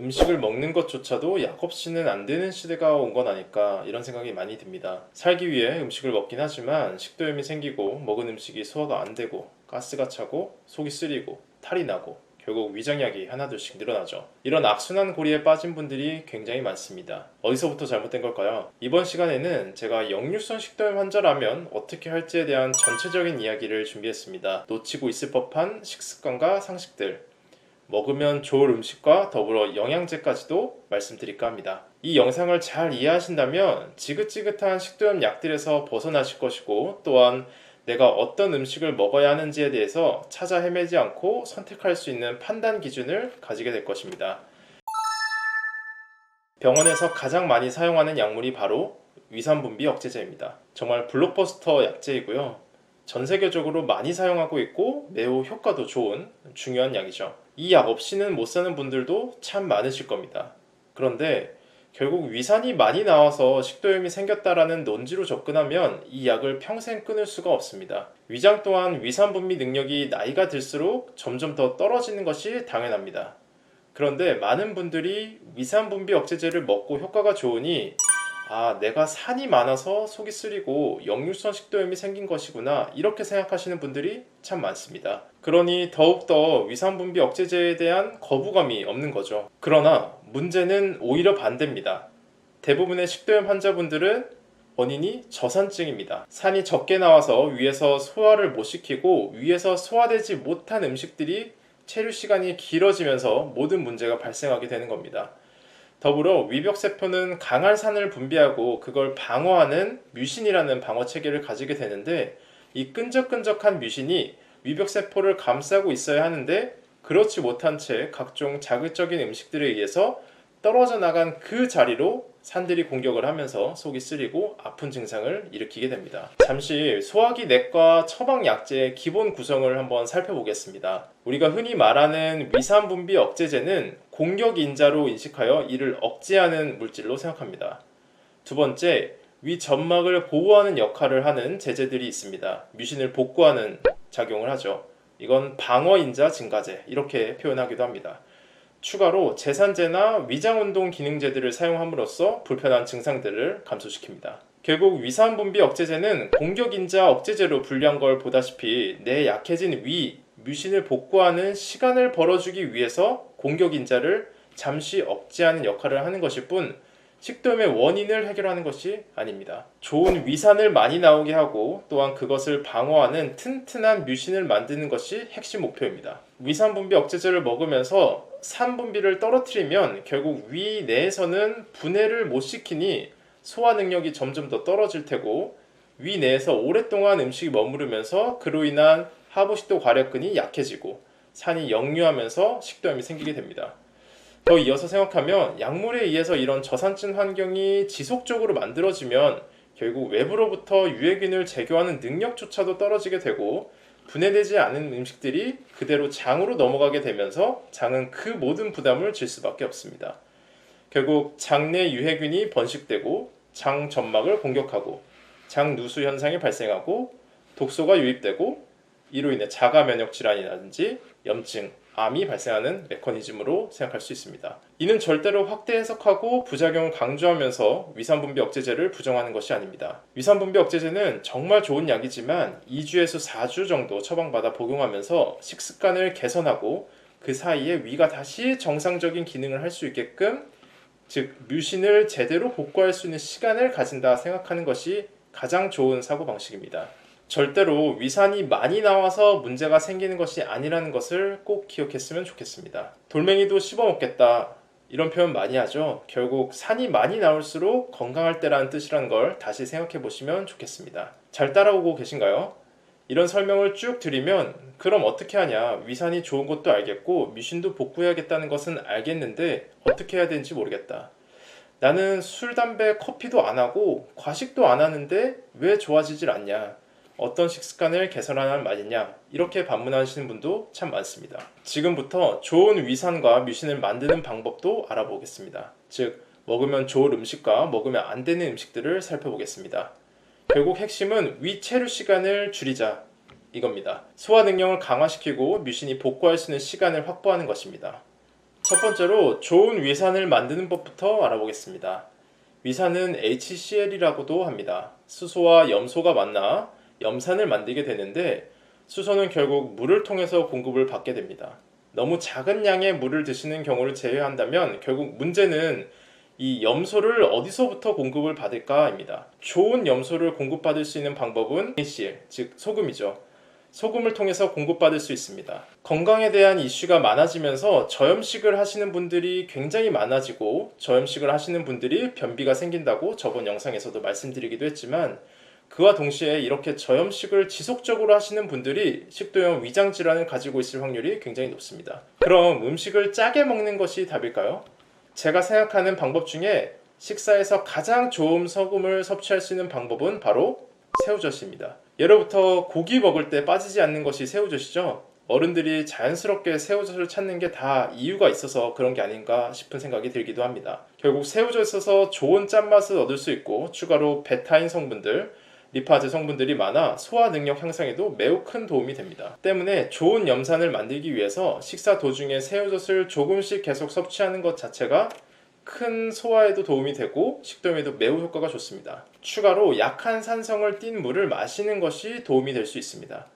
음식을 먹는 것조차도 약 없이는 안 되는 시대가 온 건 아닐까 이런 생각이 많이 듭니다. 살기 위해 음식을 먹긴 하지만 식도염이 생기고 먹은 음식이 소화가 안 되고 가스가 차고 속이 쓰리고 탈이 나고 결국 위장약이 하나둘씩 늘어나죠. 이런 악순환 고리에 빠진 분들이 굉장히 많습니다. 어디서부터 잘못된 걸까요? 이번 시간에는 제가 역류성 식도염 환자라면 어떻게 할지에 대한 전체적인 이야기를 준비했습니다. 놓치고 있을 법한 식습관과 상식들, 먹으면 좋을 음식과 더불어 영양제까지도 말씀드릴까 합니다. 이 영상을 잘 이해하신다면 지긋지긋한 식도염 약들에서 벗어나실 것이고, 또한 내가 어떤 음식을 먹어야 하는지에 대해서 찾아 헤매지 않고 선택할 수 있는 판단 기준을 가지게 될 것입니다. 병원에서 가장 많이 사용하는 약물이 바로 위산분비 억제제입니다. 정말 블록버스터 약제이고요. 전 세계적으로 많이 사용하고 있고 매우 효과도 좋은 중요한 약이죠. 이 약 없이는 못 사는 분들도 참 많으실 겁니다. 그런데 결국 위산이 많이 나와서 식도염이 생겼다라는 논지로 접근하면 이 약을 평생 끊을 수가 없습니다. 위장 또한 위산 분비 능력이 나이가 들수록 점점 더 떨어지는 것이 당연합니다. 그런데 많은 분들이 위산 분비 억제제를 먹고 효과가 좋으니 내가 산이 많아서 속이 쓰리고 역류성 식도염이 생긴 것이구나 이렇게 생각하시는 분들이 참 많습니다. 그러니 더욱더 위산 분비 억제제에 대한 거부감이 없는 거죠. 그러나 문제는 오히려 반대입니다. 대부분의 식도염 환자분들은 원인이 저산증입니다. 산이 적게 나와서 위에서 소화를 못 시키고 위에서 소화되지 못한 음식들이 체류 시간이 길어지면서 모든 문제가 발생하게 되는 겁니다. 더불어 위벽세포는 강한 산을 분비하고 그걸 방어하는 뮤신이라는 방어 체계를 가지게 되는데, 이 끈적끈적한 뮤신이 위벽세포를 감싸고 있어야 하는데 그렇지 못한 채 각종 자극적인 음식들에 의해서 떨어져 나간 그 자리로 산들이 공격을 하면서 속이 쓰리고 아픈 증상을 일으키게 됩니다. 잠시 소화기 내과 처방 약제의 기본 구성을 한번 살펴보겠습니다. 우리가 흔히 말하는 위산 분비 억제제는 공격 인자로 인식하여 이를 억제하는 물질로 생각합니다. 두 번째, 위 점막을 보호하는 역할을 하는 제제들이 있습니다. 뮤신을 복구하는 작용을 하죠. 이건 방어인자 증가제 이렇게 표현하기도 합니다. 추가로 제산제나 위장운동 기능제들을 사용함으로써 불편한 증상들을 감소시킵니다. 결국 위산분비 억제제는 공격인자 억제제로 분류한 걸 보다시피 내 약해진 위, 뮤신을 복구하는 시간을 벌어주기 위해서 공격인자를 잠시 억제하는 역할을 하는 것일 뿐 식도염의 원인을 해결하는 것이 아닙니다. 좋은 위산을 많이 나오게 하고 또한 그것을 방어하는 튼튼한 뮤신을 만드는 것이 핵심 목표입니다. 위산 분비 억제제를 먹으면서 산 분비를 떨어뜨리면 결국 위 내에서는 분해를 못 시키니 소화 능력이 점점 더 떨어질 테고, 위 내에서 오랫동안 음식이 머무르면서 그로 인한 하부식도 괄약근이 약해지고 산이 역류하면서 식도염이 생기게 됩니다. 더 이어서 생각하면 약물에 의해서 이런 저산증 환경이 지속적으로 만들어지면 결국 외부로부터 유해균을 제거하는 능력조차도 떨어지게 되고, 분해되지 않은 음식들이 그대로 장으로 넘어가게 되면서 장은 그 모든 부담을 질 수밖에 없습니다. 결국 장내 유해균이 번식되고 장 점막을 공격하고 장 누수 현상이 발생하고 독소가 유입되고 이로 인해 자가 면역 질환이라든지 염증, 암이 발생하는 메커니즘으로 생각할 수 있습니다. 이는 절대로 확대 해석하고 부작용을 강조하면서 위산분비 억제제를 부정하는 것이 아닙니다. 위산분비 억제제는 정말 좋은 약이지만 2주에서 4주 정도 처방받아 복용하면서 식습관을 개선하고 그 사이에 위가 다시 정상적인 기능을 할 수 있게끔, 즉 뮤신을 제대로 복구할 수 있는 시간을 가진다 생각하는 것이 가장 좋은 사고방식입니다. 절대로 위산이 많이 나와서 문제가 생기는 것이 아니라는 것을 꼭 기억했으면 좋겠습니다. 돌멩이도 씹어먹겠다 이런 표현 많이 하죠. 결국 산이 많이 나올수록 건강할 때라는 뜻이라는 걸 다시 생각해 보시면 좋겠습니다. 잘 따라오고 계신가요? 이런 설명을 쭉 드리면 그럼 어떻게 하냐, 위산이 좋은 것도 알겠고 뮤신도 복구해야겠다는 것은 알겠는데 어떻게 해야 되는지 모르겠다. 나는 술, 담배, 커피도 안 하고 과식도 안 하는데 왜 좋아지질 않냐, 어떤 식습관을 개선하는 말이냐, 이렇게 반문하시는 분도 참 많습니다. 지금부터 좋은 위산과 뮤신을 만드는 방법도 알아보겠습니다. 즉 먹으면 좋을 음식과 먹으면 안 되는 음식들을 살펴보겠습니다. 결국 핵심은 위 체류 시간을 줄이자 이겁니다. 소화 능력을 강화시키고 뮤신이 복구할 수 있는 시간을 확보하는 것입니다. 첫 번째로 좋은 위산을 만드는 법부터 알아보겠습니다. 위산은 HCl이라고도 합니다. 수소와 염소가 만나 염산을 만들게 되는데 수소는 결국 물을 통해서 공급을 받게 됩니다. 너무 작은 양의 물을 드시는 경우를 제외한다면 결국 문제는 이 염소를 어디서부터 공급을 받을까입니다. 좋은 염소를 공급받을 수 있는 방법은 HCl, 즉 소금이죠. 소금을 통해서 공급받을 수 있습니다. 건강에 대한 이슈가 많아지면서 저염식을 하시는 분들이 굉장히 많아지고 저염식을 하시는 분들이 변비가 생긴다고 저번 영상에서도 말씀드리기도 했지만 그와 동시에 이렇게 저염식을 지속적으로 하시는 분들이 식도염 위장 질환을 가지고 있을 확률이 굉장히 높습니다. 그럼 음식을 짜게 먹는 것이 답일까요? 제가 생각하는 방법 중에 식사에서 가장 좋은 소금을 섭취할 수 있는 방법은 바로 새우젓입니다. 예로부터 고기 먹을 때 빠지지 않는 것이 새우젓이죠. 어른들이 자연스럽게 새우젓을 찾는 게 다 이유가 있어서 그런 게 아닌가 싶은 생각이 들기도 합니다. 결국 새우젓에서 좋은 짠맛을 얻을 수 있고 추가로 베타인 성분들, 리파제 성분들이 많아 소화 능력 향상에도 매우 큰 도움이 됩니다. 때문에 좋은 염산을 만들기 위해서 식사 도중에 새우젓을 조금씩 계속 섭취하는 것 자체가 큰 소화에도 도움이 되고 식도염에도 매우 효과가 좋습니다. 추가로 약한 산성을 띤 물을 마시는 것이 도움이 될 수 있습니다.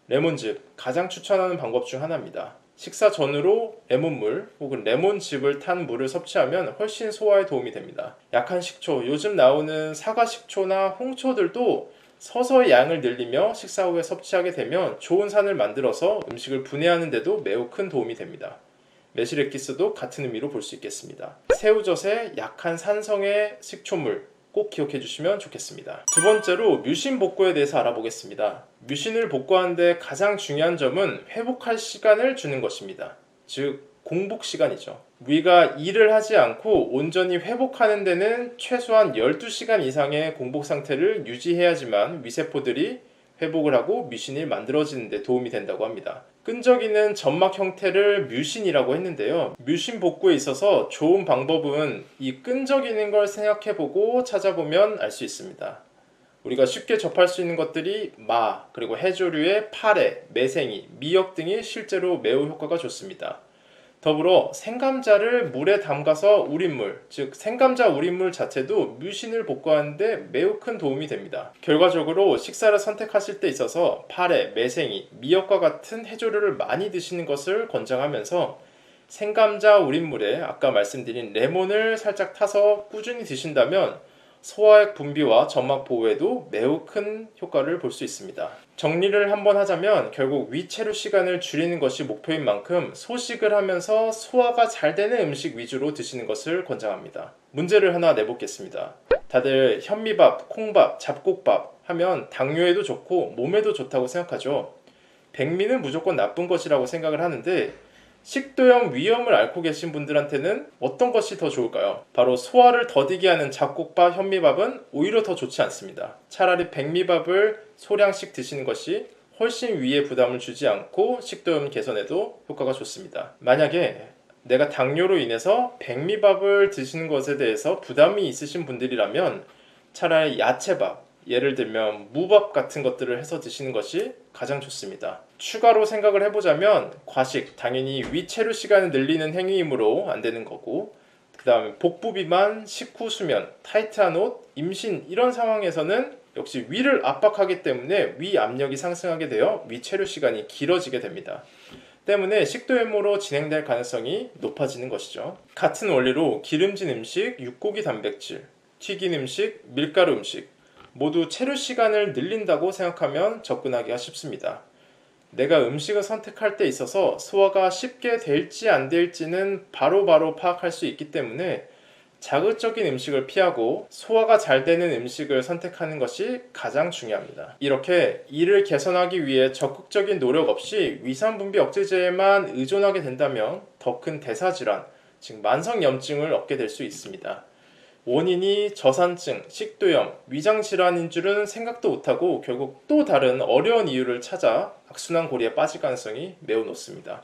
레몬즙, 가장 추천하는 방법 중 하나입니다. 식사 전후로 레몬물 혹은 레몬즙을 탄 물을 섭취하면 훨씬 소화에 도움이 됩니다. 약한 식초, 요즘 나오는 사과 식초나 홍초들도 서서히 양을 늘리며 식사 후에 섭취하게 되면 좋은 산을 만들어서 음식을 분해하는 데도 매우 큰 도움이 됩니다. 메실액기스도 같은 의미로 볼 수 있겠습니다. 새우젓의 약한 산성의 식초물 꼭 기억해 주시면 좋겠습니다. 두 번째로 뮤신 복구에 대해서 알아보겠습니다. 뮤신을 복구하는데 가장 중요한 점은 회복할 시간을 주는 것입니다. 즉 공복 시간이죠. 위가 일을 하지 않고 온전히 회복하는 데는 최소한 12시간 이상의 공복 상태를 유지해야지만 위세포들이 회복을 하고 뮤신이 만들어지는 데 도움이 된다고 합니다. 끈적이는 점막 형태를 뮤신이라고 했는데요. 뮤신 복구에 있어서 좋은 방법은 이 끈적이는 걸 생각해보고 찾아보면 알 수 있습니다. 우리가 쉽게 접할 수 있는 것들이 마, 그리고 해조류의 파래, 매생이, 미역 등이 실제로 매우 효과가 좋습니다. 더불어 생감자를 물에 담가서 우린 물, 즉 생감자 우린 물 자체도 뮤신을 복구하는 데 매우 큰 도움이 됩니다. 결과적으로 식사를 선택하실 때 있어서 파래, 매생이, 미역과 같은 해조류를 많이 드시는 것을 권장하면서 생감자 우린 물에 아까 말씀드린 레몬을 살짝 타서 꾸준히 드신다면 소화액 분비와 점막 보호에도 매우 큰 효과를 볼 수 있습니다. 정리를 한번 하자면 결국 위체류 시간을 줄이는 것이 목표인 만큼 소식을 하면서 소화가 잘 되는 음식 위주로 드시는 것을 권장합니다. 문제를 하나 내보겠습니다. 다들 현미밥, 콩밥, 잡곡밥 하면 당뇨에도 좋고 몸에도 좋다고 생각하죠. 백미는 무조건 나쁜 것이라고 생각을 하는데 식도염 위험을 앓고 계신 분들한테는 어떤 것이 더 좋을까요? 바로 소화를 더디게 하는 잡곡밥, 현미밥은 오히려 더 좋지 않습니다. 차라리 백미밥을 소량씩 드시는 것이 훨씬 위에 부담을 주지 않고 식도염 개선에도 효과가 좋습니다. 만약에 내가 당뇨로 인해서 백미밥을 드시는 것에 대해서 부담이 있으신 분들이라면 차라리 야채밥, 예를 들면 무밥 같은 것들을 해서 드시는 것이 가장 좋습니다. 추가로 생각을 해보자면 과식, 당연히 위체류 시간을 늘리는 행위이므로 안 되는 거고, 그 다음에 복부 비만, 식후 수면, 타이트한 옷, 임신 이런 상황에서는 역시 위를 압박하기 때문에 위 압력이 상승하게 되어 위체류 시간이 길어지게 됩니다. 때문에 식도염으로 진행될 가능성이 높아지는 것이죠. 같은 원리로 기름진 음식, 육고기 단백질, 튀긴 음식, 밀가루 음식 모두 체류 시간을 늘린다고 생각하면 접근하기가 쉽습니다. 내가 음식을 선택할 때 있어서 소화가 쉽게 될지 안 될지는 바로바로 파악할 수 있기 때문에 자극적인 음식을 피하고 소화가 잘 되는 음식을 선택하는 것이 가장 중요합니다. 이렇게 이를 개선하기 위해 적극적인 노력 없이 위산분비 억제제에만 의존하게 된다면 더 큰 대사질환, 즉 만성염증을 얻게 될 수 있습니다. 원인이 저산증, 식도염, 위장질환인 줄은 생각도 못하고 결국 또 다른 어려운 이유를 찾아 악순환 고리에 빠질 가능성이 매우 높습니다.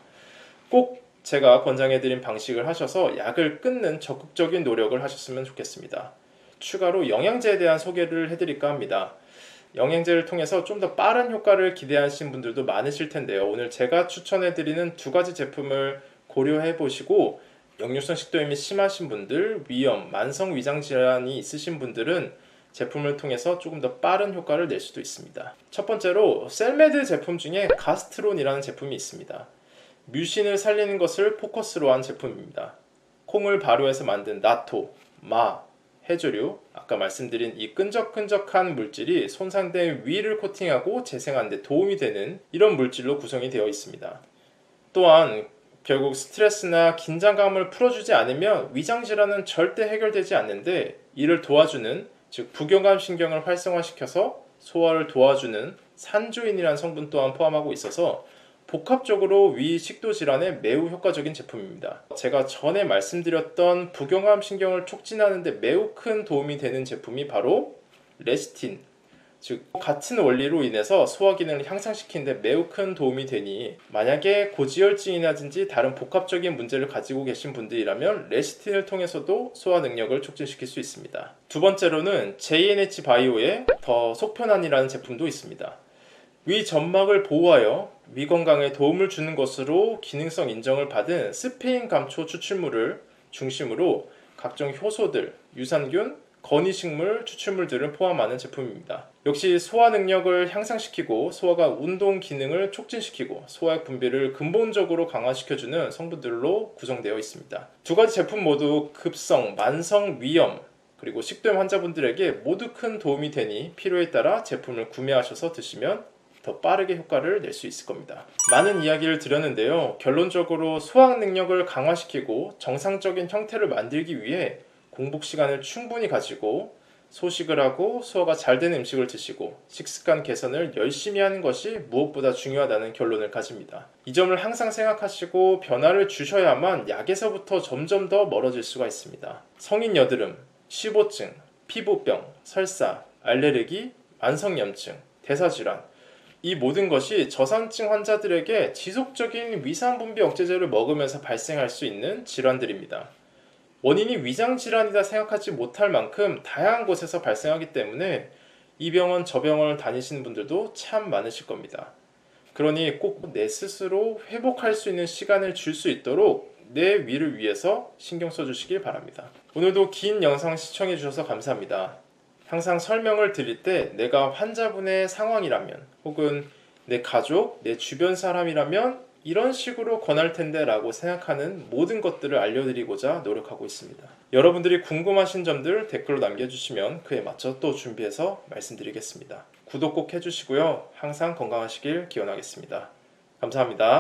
꼭 제가 권장해드린 방식을 하셔서 약을 끊는 적극적인 노력을 하셨으면 좋겠습니다. 추가로 영양제에 대한 소개를 해드릴까 합니다. 영양제를 통해서 좀 더 빠른 효과를 기대하시는 분들도 많으실 텐데요. 오늘 제가 추천해드리는 두 가지 제품을 고려해 보시고 역류성 식도염이 심하신 분들, 위염, 만성 위장 질환이 있으신 분들은 제품을 통해서 조금 더 빠른 효과를 낼 수도 있습니다. 첫 번째로 셀메드 제품 중에 가스트론이라는 제품이 있습니다. 뮤신을 살리는 것을 포커스로 한 제품입니다. 콩을 발효해서 만든 나토, 마, 해조류, 아까 말씀드린 이 끈적끈적한 물질이 손상된 위를 코팅하고 재생하는 데 도움이 되는 이런 물질로 구성이 되어 있습니다. 또한 결국 스트레스나 긴장감을 풀어주지 않으면 위장질환은 절대 해결되지 않는데, 이를 도와주는, 즉 부경감 신경을 활성화시켜서 소화를 도와주는 산조인이라는 성분 또한 포함하고 있어서 복합적으로 위 식도 질환에 매우 효과적인 제품입니다. 제가 전에 말씀드렸던 부경감 신경을 촉진하는 데 매우 큰 도움이 되는 제품이 바로 레시틴, 즉 같은 원리로 인해서 소화 기능을 향상시키는 데 매우 큰 도움이 되니, 만약에 고지혈증이라든지 다른 복합적인 문제를 가지고 계신 분들이라면 레시틴을 통해서도 소화 능력을 촉진시킬 수 있습니다. 두 번째로는 JNH 바이오의 더 속편안이라는 제품도 있습니다. 위 점막을 보호하여 위 건강에 도움을 주는 것으로 기능성 인정을 받은 스페인 감초 추출물을 중심으로 각종 효소들, 유산균, 건위식물 추출물들을 포함하는 제품입니다. 역시 소화 능력을 향상시키고 소화가 운동 기능을 촉진시키고 소화액 분비를 근본적으로 강화시켜주는 성분들로 구성되어 있습니다. 두 가지 제품 모두 급성, 만성 위염, 그리고 식도염 환자분들에게 모두 큰 도움이 되니 필요에 따라 제품을 구매하셔서 드시면 더 빠르게 효과를 낼 수 있을 겁니다. 많은 이야기를 드렸는데요. 결론적으로 소화 능력을 강화시키고 정상적인 형태를 만들기 위해 공복 시간을 충분히 가지고 소식을 하고 소화가 잘 되는 음식을 드시고 식습관 개선을 열심히 하는 것이 무엇보다 중요하다는 결론을 가집니다. 이 점을 항상 생각하시고 변화를 주셔야만 약에서부터 점점 더 멀어질 수가 있습니다. 성인 여드름, 시보증, 피부병, 설사, 알레르기, 만성염증, 대사질환, 이 모든 것이 저산증 환자들에게 지속적인 위산분비 억제제를 먹으면서 발생할 수 있는 질환들입니다. 원인이 위장질환이다 생각하지 못할 만큼 다양한 곳에서 발생하기 때문에 이 병원 저 병원을 다니시는 분들도 참 많으실 겁니다. 그러니 꼭 내 스스로 회복할 수 있는 시간을 줄 수 있도록 내 위를 위해서 신경 써주시길 바랍니다. 오늘도 긴 영상 시청해 주셔서 감사합니다. 항상 설명을 드릴 때 내가 환자분의 상황이라면 혹은 내 가족, 내 주변 사람이라면 이런 식으로 권할 텐데 라고 생각하는 모든 것들을 알려드리고자 노력하고 있습니다. 여러분들이 궁금하신 점들 댓글로 남겨주시면 그에 맞춰 또 준비해서 말씀드리겠습니다. 구독 꼭 해주시고요. 항상 건강하시길 기원하겠습니다. 감사합니다.